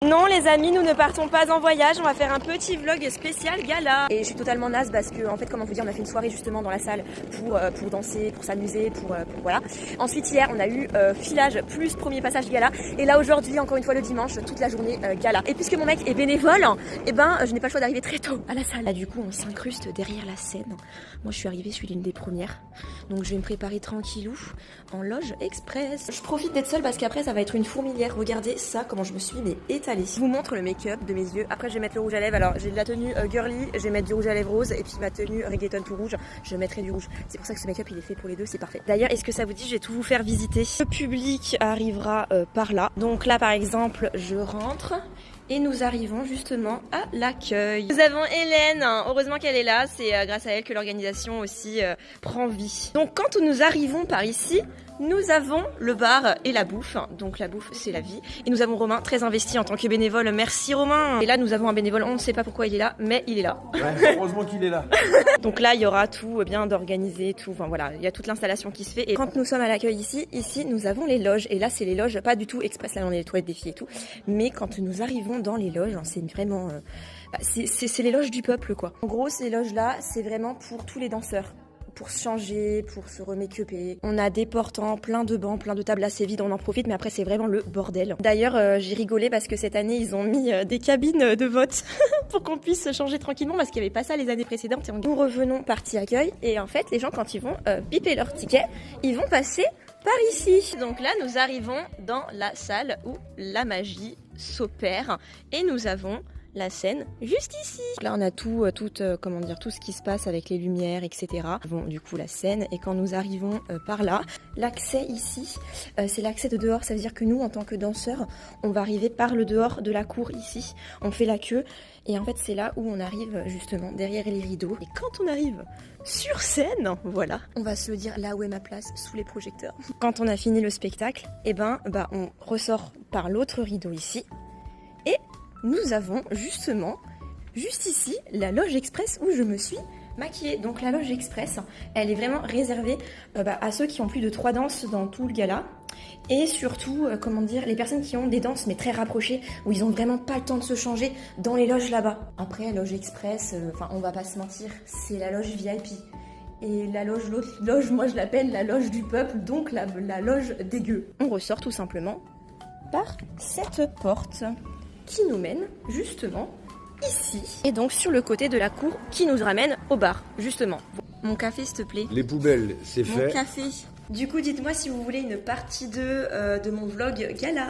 Non les amis, nous ne partons pas en voyage, on va faire un petit vlog spécial gala. Et je suis totalement naze parce que en fait comment vous dire, on a fait une soirée justement dans la salle pour danser, pour s'amuser, pour voilà. Ensuite hier on a eu filage plus premier passage gala. Et là aujourd'hui encore une fois le dimanche, toute la journée gala. Et puisque mon mec est bénévole, et ben je n'ai pas le choix d'arriver très tôt à la salle. Là du coup on s'incruste derrière la scène. Moi je suis arrivée, je suis l'une des premières. Donc je vais me préparer tranquillou en loge express. Je profite d'être seule parce qu'après ça va être une fourmilière. Regardez ça, comment je me suis mais étalée. Je vous montre le make-up de mes yeux. Après je vais mettre le rouge à lèvres. Alors j'ai de la tenue girly, je vais mettre du rouge à lèvres rose et puis ma tenue reggaeton tout rouge, je mettrai du rouge. C'est pour ça que ce make-up il est fait pour les deux, c'est parfait. D'ailleurs est-ce que ça vous dit, je vais tout vous faire visiter. Le public arrivera par là. Donc là par exemple je rentre. Et nous arrivons justement à l'accueil. Nous avons Hélène, heureusement qu'elle est là, c'est grâce à elle que l'organisation aussi prend vie. Donc quand nous arrivons par ici, nous avons le bar et la bouffe. Donc la bouffe c'est la vie. Et nous avons Romain très investi en tant que bénévole. Merci Romain. Et là nous avons un bénévole, on ne sait pas pourquoi il est là, mais il est là. Ouais, heureusement qu'il est là. Donc là il y aura tout bien d'organiser, tout. Enfin voilà, il y a toute l'installation qui se fait. Et quand nous sommes à l'accueil ici nous avons les loges. Et là c'est les loges, pas du tout express, là on est les toilettes des filles et tout. Mais quand nous arrivons dans les loges, c'est vraiment... c'est les loges du peuple quoi. En gros ces loges là c'est vraiment pour tous les danseurs. Pour se changer, pour se remake-upper. On a des portants, plein de bancs, plein de tables assez vides, on en profite, mais après c'est vraiment le bordel. D'ailleurs, j'ai rigolé parce que cette année, ils ont mis des cabines de vote pour qu'on puisse se changer tranquillement parce qu'il n'y avait pas ça les années précédentes. Et nous revenons partie accueil et en fait, les gens quand ils vont biper leur ticket, ils vont passer par ici. Donc là, nous arrivons dans la salle où la magie s'opère et nous avons la scène juste ici. Là on a tout ce qui se passe avec les lumières, etc. Bon, du coup la scène, et quand nous arrivons par là, l'accès ici, c'est l'accès de dehors. Ça veut dire que nous en tant que danseurs, on va arriver par le dehors de la cour ici. On fait la queue et en fait c'est là où on arrive justement derrière les rideaux. Et quand on arrive sur scène, voilà, on va se dire là où est ma place, sous les projecteurs. Quand on a fini le spectacle, et on ressort par l'autre rideau ici. Et nous avons justement, juste ici, la loge express où je me suis maquillée. Donc la loge express, elle est vraiment réservée à ceux qui ont plus de 3 danses dans tout le gala. Et surtout, les personnes qui ont des danses mais très rapprochées, où ils ont vraiment pas le temps de se changer dans les loges là-bas. Après, loge express, on va pas se mentir, c'est la loge VIP. Et l'autre loge, moi je l'appelle la loge du peuple, donc la loge des gueux. On ressort tout simplement par cette porte qui nous mène justement ici. Et donc sur le côté de la cour qui nous ramène au bar, justement. Mon café s'il te plaît. Les poubelles, c'est fait. Mon café. Du coup, dites-moi si vous voulez une partie 2 de mon vlog gala.